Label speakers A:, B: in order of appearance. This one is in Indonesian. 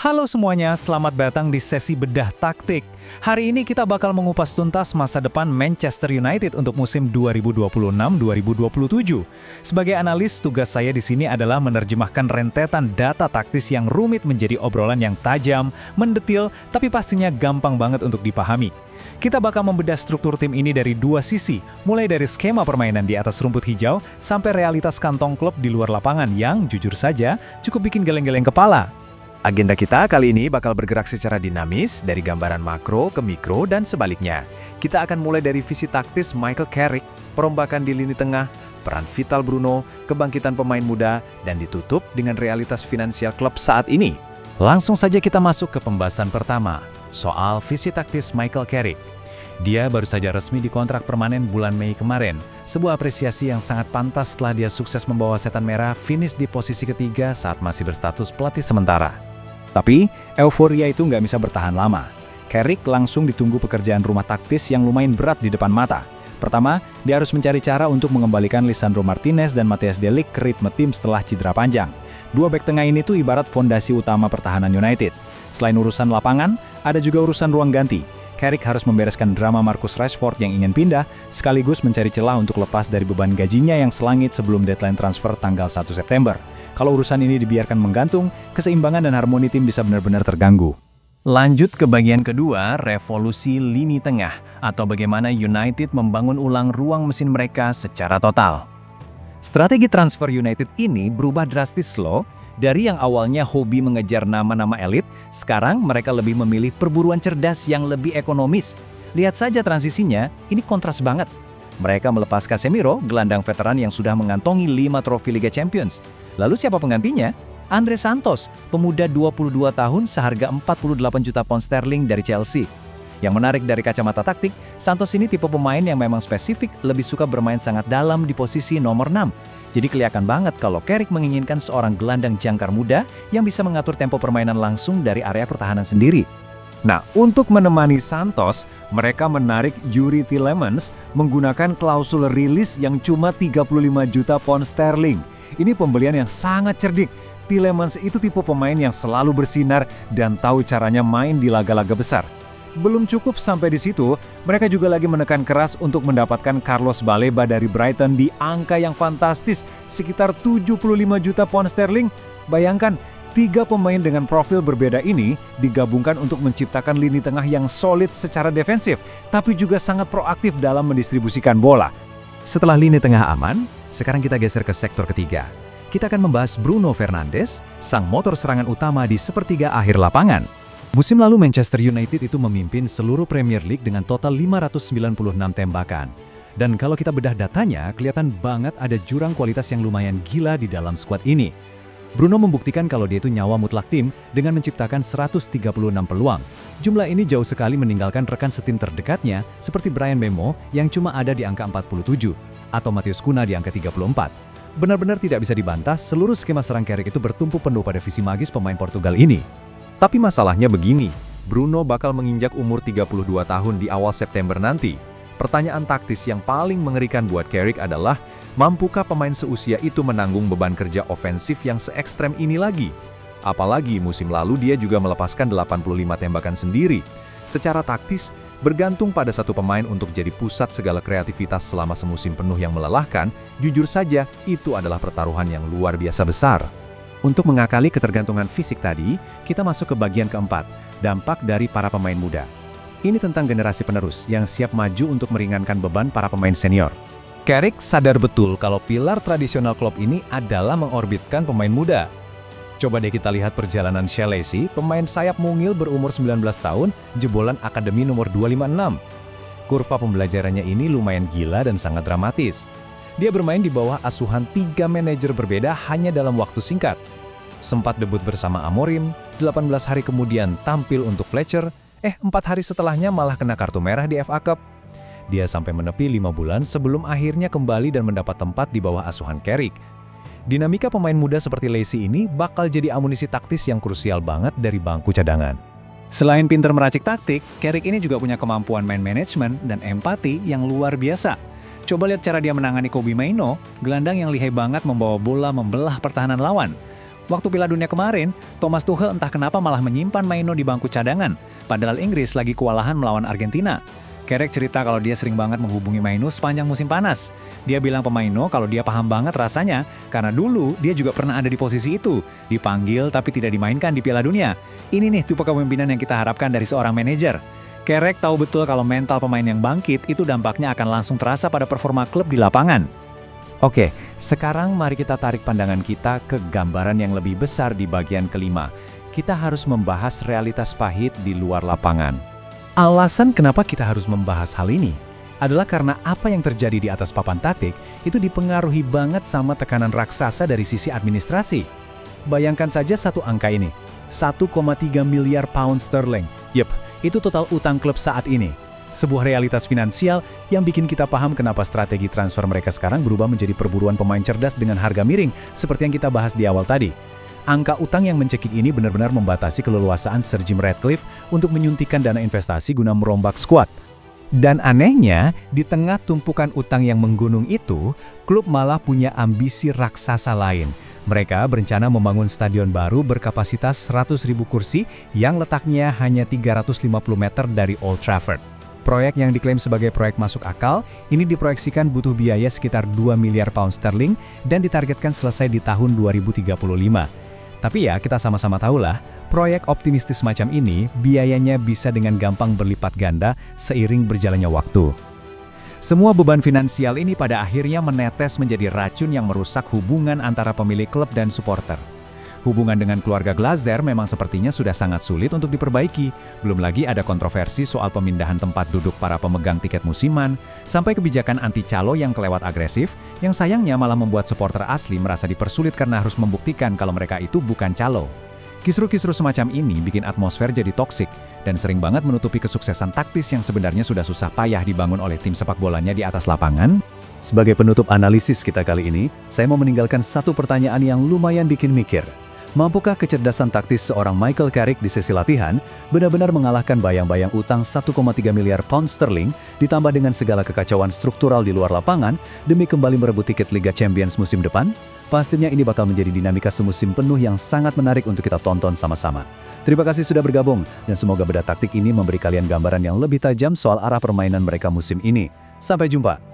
A: Halo semuanya, selamat datang di sesi bedah taktik. Hari ini kita bakal mengupas tuntas masa depan Manchester United untuk musim 2026-2027. Sebagai analis, tugas saya di sini adalah menerjemahkan rentetan data taktis yang rumit menjadi obrolan yang tajam, mendetil, tapi pastinya gampang banget untuk dipahami. Kita bakal membedah struktur tim ini dari dua sisi, mulai dari skema permainan di atas rumput hijau sampai realitas kantong klub di luar lapangan yang, jujur saja, cukup bikin geleng-geleng kepala.
B: Agenda kita kali ini bakal bergerak secara dinamis dari gambaran makro ke mikro dan sebaliknya. Kita akan mulai dari visi taktis Michael Carrick, perombakan di lini tengah, peran vital Bruno, kebangkitan pemain muda, dan ditutup dengan realitas finansial klub saat ini.
A: Langsung saja kita masuk ke pembahasan pertama, soal visi taktis Michael Carrick. Dia baru saja resmi dikontrak permanen bulan Mei kemarin, sebuah apresiasi yang sangat pantas setelah dia sukses membawa Setan Merah finish di posisi ketiga saat masih berstatus pelatih sementara. Tapi, euforia itu nggak bisa bertahan lama. Carrick langsung ditunggu pekerjaan rumah taktis yang lumayan berat di depan mata. Pertama, dia harus mencari cara untuk mengembalikan Lisandro Martinez dan Matthijs de Ligt ke ritme tim setelah cedera panjang. Dua bek tengah ini tuh ibarat fondasi utama pertahanan United. Selain urusan lapangan, ada juga urusan ruang ganti. Carrick harus membereskan drama Marcus Rashford yang ingin pindah, sekaligus mencari celah untuk lepas dari beban gajinya yang selangit sebelum deadline transfer tanggal 1 September. Kalau urusan ini dibiarkan menggantung, keseimbangan dan harmoni tim bisa benar-benar terganggu. Lanjut ke bagian kedua, revolusi lini tengah, atau bagaimana United membangun ulang ruang mesin mereka secara total. Strategi transfer United ini berubah drastis loh. Dari yang awalnya hobi mengejar nama-nama elit, sekarang mereka lebih memilih perburuan cerdas yang lebih ekonomis. Lihat saja transisinya, ini kontras banget. Mereka melepas Casemiro, gelandang veteran yang sudah mengantongi 5 trofi Liga Champions. Lalu siapa penggantinya? Andre Santos, pemuda 22 tahun seharga 48 juta pound sterling dari Chelsea. Yang menarik dari kacamata taktik, Santos ini tipe pemain yang memang spesifik, lebih suka bermain sangat dalam di posisi nomor 6. Jadi kelihatan banget kalau Carrick menginginkan seorang gelandang jangkar muda yang bisa mengatur tempo permainan langsung dari area pertahanan sendiri. Nah, untuk menemani Santos, mereka menarik Youri Tielemans menggunakan klausul rilis yang cuma 35 juta pound sterling. Ini pembelian yang sangat cerdik. Tielemans itu tipe pemain yang selalu bersinar dan tahu caranya main di laga-laga besar. Belum cukup sampai di situ, mereka juga lagi menekan keras untuk mendapatkan Carlos Baleba dari Brighton di angka yang fantastis, sekitar 75 juta pound sterling. Bayangkan, 3 pemain dengan profil berbeda ini digabungkan untuk menciptakan lini tengah yang solid secara defensif, tapi juga sangat proaktif dalam mendistribusikan bola. Setelah lini tengah aman, sekarang kita geser ke sektor ketiga. Kita akan membahas Bruno Fernandes, sang motor serangan utama di sepertiga akhir lapangan. Musim lalu Manchester United itu memimpin seluruh Premier League dengan total 596 tembakan. Dan kalau kita bedah datanya, kelihatan banget ada jurang kualitas yang lumayan gila di dalam skuad ini. Bruno membuktikan kalau dia itu nyawa mutlak tim dengan menciptakan 136 peluang. Jumlah ini jauh sekali meninggalkan rekan setim terdekatnya seperti Bryan Mbeumo yang cuma ada di angka 47 atau Matheus Cunha di angka 34. Benar-benar tidak bisa dibantah, seluruh skema serang Carrick itu bertumpu penuh pada visi magis pemain Portugal ini. Tapi masalahnya begini, Bruno bakal menginjak umur 32 tahun di awal September nanti. Pertanyaan taktis yang paling mengerikan buat Carrick adalah, mampukah pemain seusia itu menanggung beban kerja ofensif yang se-ekstrem ini lagi? Apalagi musim lalu dia juga melepaskan 85 tembakan sendiri. Secara taktis, bergantung pada satu pemain untuk jadi pusat segala kreativitas selama semusim penuh yang melelahkan, jujur saja itu adalah pertaruhan yang luar biasa besar. Untuk mengakali ketergantungan fisik tadi, kita masuk ke bagian keempat, dampak dari para pemain muda. Ini tentang generasi penerus yang siap maju untuk meringankan beban para pemain senior. Carrick sadar betul kalau pilar tradisional klub ini adalah mengorbitkan pemain muda. Coba deh kita lihat perjalanan Chelsea, pemain sayap mungil berumur 19 tahun, jebolan akademi nomor 256. Kurva pembelajarannya ini lumayan gila dan sangat dramatis. Dia bermain di bawah asuhan 3 manajer berbeda hanya dalam waktu singkat. Sempat debut bersama Amorim, 18 hari kemudian tampil untuk Fletcher, 4 hari setelahnya malah kena kartu merah di FA Cup. Dia sampai menepi 5 bulan sebelum akhirnya kembali dan mendapat tempat di bawah asuhan Carrick. Dinamika pemain muda seperti Lacey ini bakal jadi amunisi taktis yang krusial banget dari bangku cadangan. Selain pintar meracik taktik, Carrick ini juga punya kemampuan main manajemen dan empati yang luar biasa. Coba lihat cara dia menangani Kobbie Mainoo, gelandang yang lihai banget membawa bola membelah pertahanan lawan. Waktu Piala Dunia kemarin, Thomas Tuchel entah kenapa malah menyimpan Maino di bangku cadangan, padahal Inggris lagi kewalahan melawan Argentina. Carrick cerita kalau dia sering banget menghubungi Maino sepanjang musim panas. Dia bilang ke Maino kalau dia paham banget rasanya, karena dulu dia juga pernah ada di posisi itu, dipanggil tapi tidak dimainkan di Piala Dunia. Ini nih tipe kepemimpinan yang kita harapkan dari seorang manajer. Carrick tahu betul kalau mental pemain yang bangkit itu dampaknya akan langsung terasa pada performa klub di lapangan. Oke, sekarang mari kita tarik pandangan kita ke gambaran yang lebih besar di bagian kelima. Kita harus membahas realitas pahit di luar lapangan. Alasan kenapa kita harus membahas hal ini adalah karena apa yang terjadi di atas papan taktik itu dipengaruhi banget sama tekanan raksasa dari sisi administrasi. Bayangkan saja satu angka ini, 1,3 miliar pound sterling. Yep, itu total utang klub saat ini. Sebuah realitas finansial yang bikin kita paham kenapa strategi transfer mereka sekarang berubah menjadi perburuan pemain cerdas dengan harga miring, seperti yang kita bahas di awal tadi. Angka utang yang mencekik ini benar-benar membatasi keleluasaan Sir Jim Ratcliffe untuk menyuntikkan dana investasi guna merombak skuad. Dan anehnya, di tengah tumpukan utang yang menggunung itu, klub malah punya ambisi raksasa lain. Mereka berencana membangun stadion baru berkapasitas 100.000 kursi yang letaknya hanya 350 meter dari Old Trafford. Proyek yang diklaim sebagai proyek masuk akal, ini diproyeksikan butuh biaya sekitar 2 miliar pound sterling dan ditargetkan selesai di tahun 2035. Tapi ya, kita sama-sama tahulah, proyek optimistis macam ini biayanya bisa dengan gampang berlipat ganda seiring berjalannya waktu. Semua beban finansial ini pada akhirnya menetes menjadi racun yang merusak hubungan antara pemilik klub dan supporter. Hubungan dengan keluarga Glazer memang sepertinya sudah sangat sulit untuk diperbaiki. Belum lagi ada kontroversi soal pemindahan tempat duduk para pemegang tiket musiman, sampai kebijakan anti-calo yang kelewat agresif, yang sayangnya malah membuat supporter asli merasa dipersulit karena harus membuktikan kalau mereka itu bukan calo. Kisru-kisru semacam ini bikin atmosfer jadi toksik, dan sering banget menutupi kesuksesan taktis yang sebenarnya sudah susah payah dibangun oleh tim sepak bolanya di atas lapangan. Sebagai penutup analisis kita kali ini, saya mau meninggalkan satu pertanyaan yang lumayan bikin mikir. Mampukah kecerdasan taktis seorang Michael Carrick di sesi latihan benar-benar mengalahkan bayang-bayang utang 1,3 miliar pound sterling ditambah dengan segala kekacauan struktural di luar lapangan demi kembali merebut tiket Liga Champions musim depan? Pastinya ini bakal menjadi dinamika semusim penuh yang sangat menarik untuk kita tonton sama-sama. Terima kasih sudah bergabung, dan semoga bedah taktik ini memberi kalian gambaran yang lebih tajam soal arah permainan mereka musim ini. Sampai jumpa!